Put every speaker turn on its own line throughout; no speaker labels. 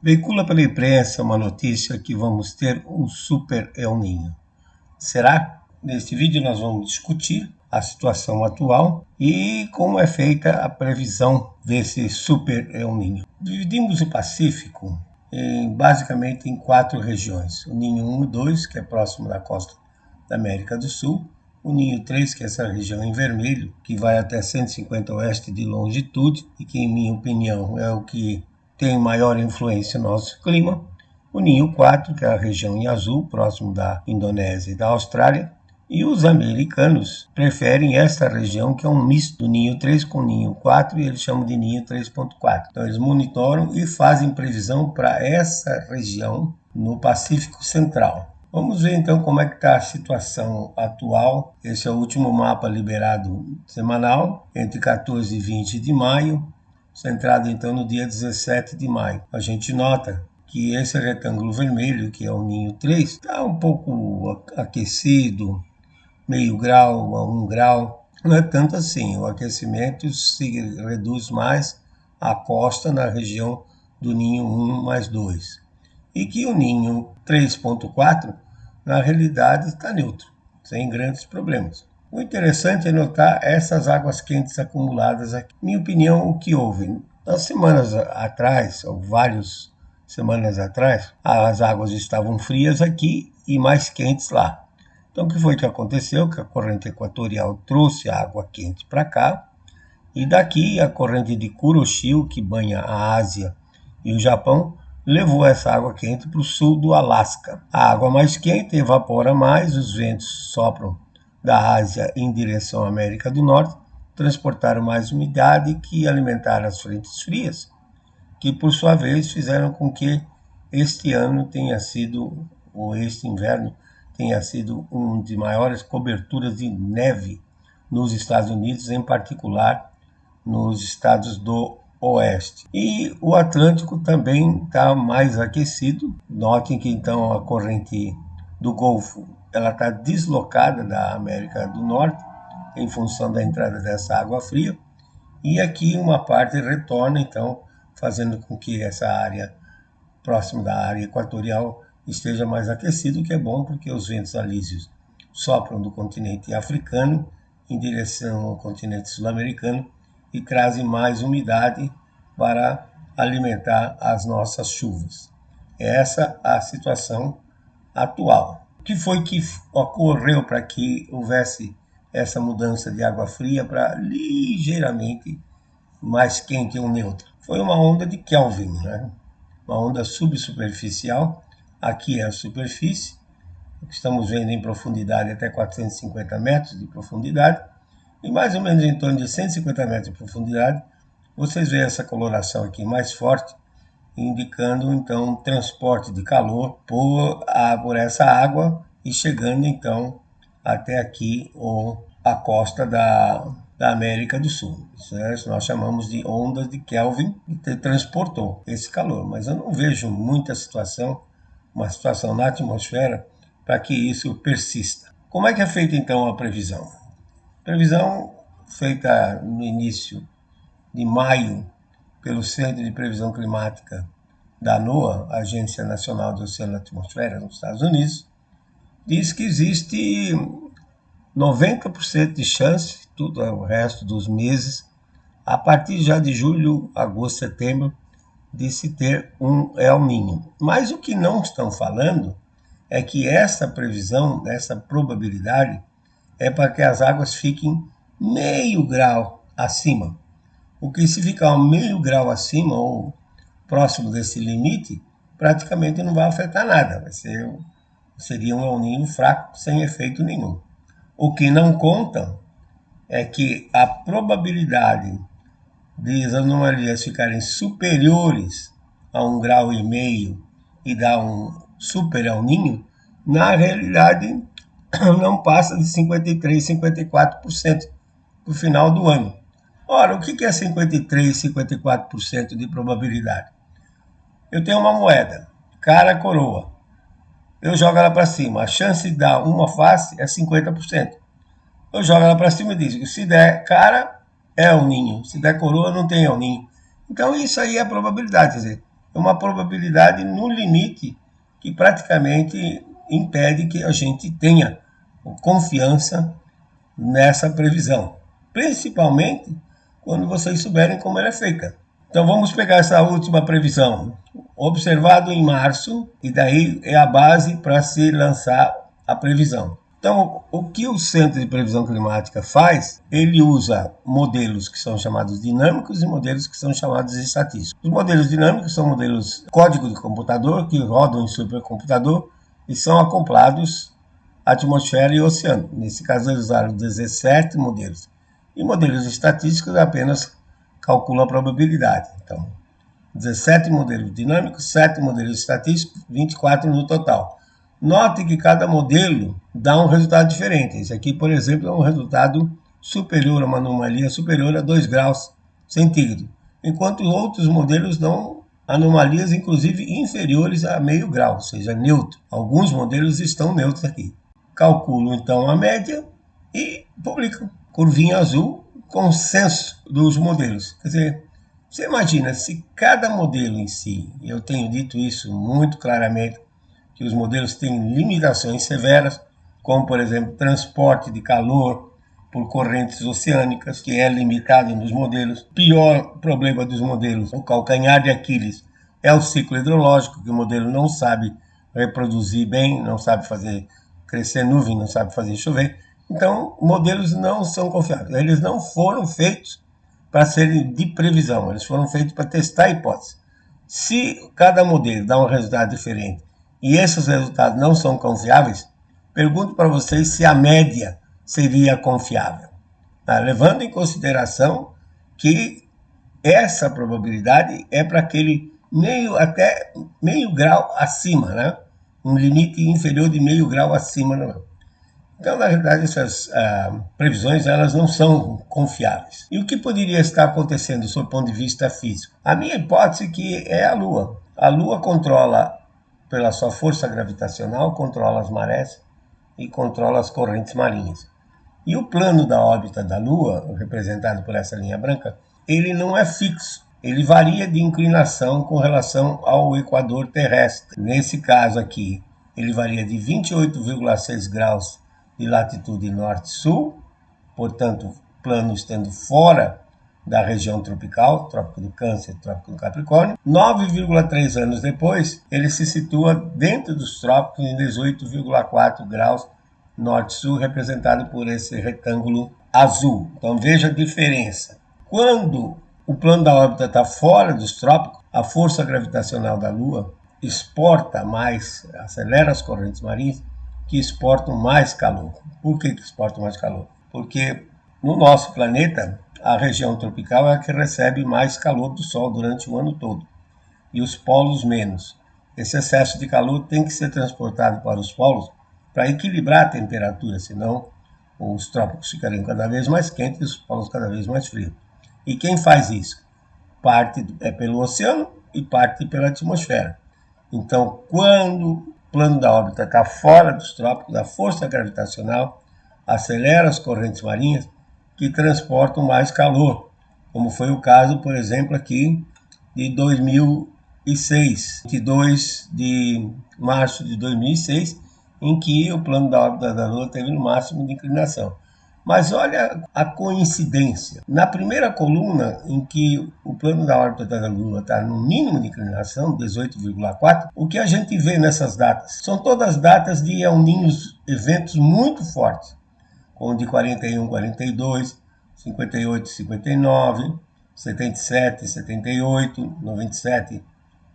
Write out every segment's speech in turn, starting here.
Veicula pela imprensa uma notícia que vamos ter um super El Niño. Será? Neste vídeo nós vamos discutir a situação atual e como é feita a previsão desse super El Niño. Dividimos o Pacífico basicamente em 4 regiões. O Ninho 1 e 2, que é próximo da costa da América do Sul. O Ninho 3, que é essa região em vermelho, que vai até 150 oeste de longitude e que, em minha opinião, é o que tem maior influência no nosso clima. O Ninho 4, que é a região em azul, próximo da Indonésia e da Austrália. E os americanos preferem esta região, que é um misto do Ninho 3 com o Ninho 4, e eles chamam de Ninho 3.4. Então eles monitoram e fazem previsão para essa região no Pacífico Central. Vamos ver então como é que está a situação atual. Esse é o último mapa liberado semanal, entre 14 e 20 de maio, centrado então no dia 17 de maio. A gente nota que esse retângulo vermelho, que é o Ninho 3, está um pouco aquecido, meio grau a 1 grau. Não é tanto assim, o aquecimento se reduz mais à costa na região do Ninho 1 mais 2. E que o Ninho 3.4, na realidade, está neutro, sem grandes problemas. O interessante é notar essas águas quentes acumuladas aqui. Minha opinião, o que houve? Nas semanas atrás, ou várias semanas atrás, as águas estavam frias aqui e mais quentes lá. Então, o que foi que aconteceu? Que a corrente equatorial trouxe a água quente para cá, e daqui a corrente de Kuroshio, que banha a Ásia e o Japão, levou essa água quente para o sul do Alasca. A água mais quente evapora mais, os ventos sopram da Ásia em direção à América do Norte, transportaram mais umidade que alimentaram as frentes frias, que por sua vez fizeram com que este ano tenha sido, ou este inverno, tenha sido um de maiores coberturas de neve nos Estados Unidos, em particular nos estados do oeste. E o Atlântico também está mais aquecido. Notem que então a corrente do Golfo ela está deslocada da América do Norte em função da entrada dessa água fria, e aqui uma parte retorna, então, fazendo com que essa área próxima da área equatorial esteja mais aquecido, o que é bom porque os ventos alísios sopram do continente africano em direção ao continente sul-americano e trazem mais umidade para alimentar as nossas chuvas. Essa é a situação atual. O que foi que ocorreu para que houvesse essa mudança de água fria para ligeiramente mais quente ou neutra? Foi uma onda de Kelvin, né? Uma onda subsuperficial. Aqui é a superfície, que estamos vendo em profundidade até 450 metros de profundidade, e mais ou menos em torno de 150 metros de profundidade, vocês veem essa coloração aqui mais forte, indicando então transporte de calor por essa água e chegando então até aqui a costa da América do Sul. Isso nós chamamos de ondas de Kelvin, que transportou esse calor, mas eu não vejo uma situação na atmosfera para que isso persista. Como é que é feita então a previsão? Previsão feita no início de maio pelo Centro de Previsão Climática da NOAA, Agência Nacional do Oceano e Atmosfera, nos Estados Unidos, diz que existe 90% de chance, tudo o resto dos meses, a partir já de julho, agosto, setembro, de se ter um El Niño. Mas o que não estão falando é que essa previsão, essa probabilidade, é para que as águas fiquem meio grau acima. O que se ficar meio grau acima ou próximo desse limite, praticamente não vai afetar nada. Seria um El Niño fraco, sem efeito nenhum. O que não contam é que a probabilidade de as anomalias ficarem superiores a 1,5 grau e dar um super El Niño, na realidade não passa de 53%, 54% no final do ano. Ora, o que é 53%, 54% de probabilidade? Eu tenho uma moeda, cara coroa. Eu jogo ela para cima. A chance de dar uma face é 50%. Eu jogo ela para cima e digo, se der cara, é El Niño. Se der coroa, não tem El Niño. Então isso aí é a probabilidade. Quer dizer, é uma probabilidade no limite que praticamente impede que a gente tenha confiança nessa previsão, principalmente quando vocês souberem como ela é feita. Então vamos pegar essa última previsão, observado em março, e daí é a base para se lançar a previsão. Então, o que o Centro de Previsão Climática faz? Ele usa modelos que são chamados dinâmicos e modelos que são chamados estatísticos. Os modelos dinâmicos são modelos código de computador que rodam em supercomputador e são acoplados à atmosfera e oceano. Nesse caso, eles usaram 17 modelos. E modelos estatísticos apenas calculam a probabilidade. Então, 17 modelos dinâmicos, 7 modelos estatísticos, 24 no total. Note que cada modelo dá um resultado diferente. Esse aqui, por exemplo, é um resultado superior, uma anomalia superior a 2 graus centígrados, enquanto outros modelos dão anomalias, inclusive, inferiores a meio grau, ou seja, neutro. Alguns modelos estão neutros aqui. Calculam, então, a média e publicam. Curvinha azul, consenso dos modelos. Quer dizer, você imagina, se cada modelo em si, eu tenho dito isso muito claramente, que os modelos têm limitações severas, como, por exemplo, transporte de calor por correntes oceânicas, que é limitado nos modelos. Pior problema dos modelos, o calcanhar de Aquiles, é o ciclo hidrológico, que o modelo não sabe reproduzir bem, não sabe fazer crescer nuvem, não sabe fazer chover. Então, modelos não são confiáveis. Eles não foram feitos para serem de previsão, eles foram feitos para testar a hipótese. Se cada modelo dá um resultado diferente e esses resultados não são confiáveis, pergunto para vocês se a média seria confiável, levando em consideração que essa probabilidade é para aquele até meio grau acima, né? Um limite inferior de meio grau acima. Não. Então, na verdade, essas previsões elas não são confiáveis. E o que poderia estar acontecendo sob o ponto de vista físico? A minha hipótese é que é a Lua. A Lua controla, pela sua força gravitacional, controla as marés e controla as correntes marinhas. E o plano da órbita da Lua, representado por essa linha branca, ele não é fixo. Ele varia de inclinação com relação ao equador terrestre. Nesse caso aqui, ele varia de 28,6 graus de latitude norte-sul, portanto, plano estando fora da região tropical, Trópico do Câncer, Trópico do Capricórnio. 9,3 anos depois, ele se situa dentro dos trópicos em 18,4 graus norte-sul, representado por esse retângulo azul. Então veja a diferença. Quando o plano da órbita está fora dos trópicos, a força gravitacional da Lua exporta mais, acelera as correntes marinhas, que exportam mais calor. Por que exportam mais calor? Porque no nosso planeta, a região tropical é a que recebe mais calor do Sol durante o ano todo, e os polos menos. Esse excesso de calor tem que ser transportado para os polos para equilibrar a temperatura, senão os trópicos ficariam cada vez mais quentes e os polos cada vez mais frios. E quem faz isso? Parte é pelo oceano e parte pela atmosfera. Então, quando o plano da órbita está fora dos trópicos, a força gravitacional acelera as correntes marinhas que transportam mais calor, como foi o caso, por exemplo, aqui de 2006, 22 de março de 2006, em que o plano da órbita da Lua teve no máximo de inclinação. Mas olha a coincidência. Na primeira coluna, em que o plano da órbita da Lua está no mínimo de inclinação, 18,4, o que a gente vê nessas datas? São todas datas de El Niño, eventos muito fortes, como de 41, 42, 58, 59, 77, 78, 97,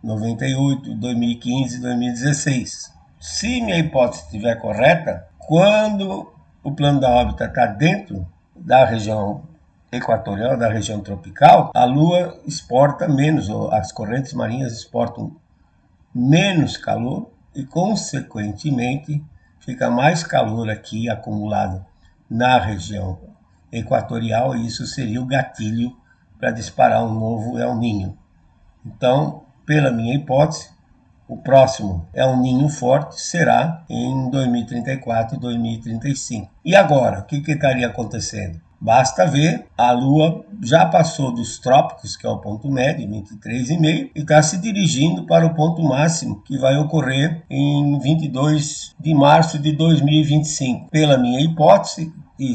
98, 2015 e 2016. Se minha hipótese estiver correta, quando o plano da órbita está dentro da região equatorial, da região tropical, a Lua exporta menos, ou as correntes marinhas exportam menos calor e, consequentemente, fica mais calor aqui acumulado na região equatorial, e isso seria o gatilho para disparar um novo El Niño. Então, pela minha hipótese, o próximo El Niño forte será em 2034 e 2035. E agora, o que estaria acontecendo? Basta ver, a Lua já passou dos trópicos, que é o ponto médio, 23,5, e está se dirigindo para o ponto máximo, que vai ocorrer em 22 de março de 2025. Pela minha hipótese, e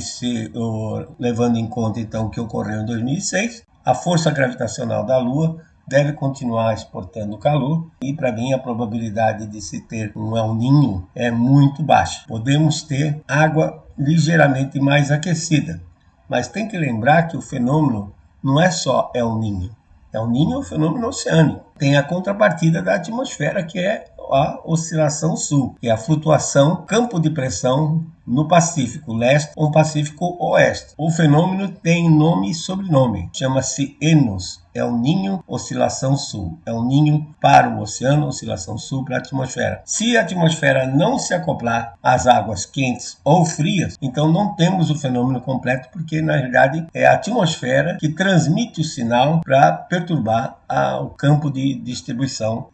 levando em conta então o que ocorreu em 2006, a força gravitacional da Lua deve continuar exportando calor e, para mim, a probabilidade de se ter um El Niño é muito baixa. Podemos ter água ligeiramente mais aquecida, mas tem que lembrar que o fenômeno não é só El Niño. El Niño é um fenômeno oceânico. Tem a contrapartida da atmosfera, que é a oscilação sul, que é a flutuação campo de pressão no Pacífico Leste ou Pacífico Oeste. O fenômeno tem nome e sobrenome, chama-se ENOS, El Niño Oscilação Sul. El Niño para o oceano, oscilação sul para a atmosfera. Se a atmosfera não se acoplar às águas quentes ou frias, então não temos o fenômeno completo, porque na realidade é a atmosfera que transmite o sinal para perturbar o campo de distribuição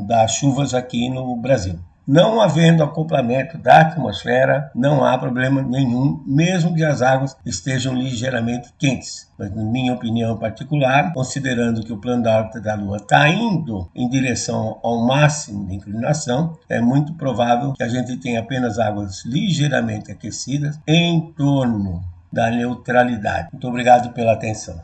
das chuvas aqui no Brasil. Não havendo acoplamento da atmosfera, não há problema nenhum, mesmo que as águas estejam ligeiramente quentes. Mas, na minha opinião particular, considerando que o plano da órbita da Lua está indo em direção ao máximo de inclinação, é muito provável que a gente tenha apenas águas ligeiramente aquecidas em torno da neutralidade. Muito obrigado pela atenção.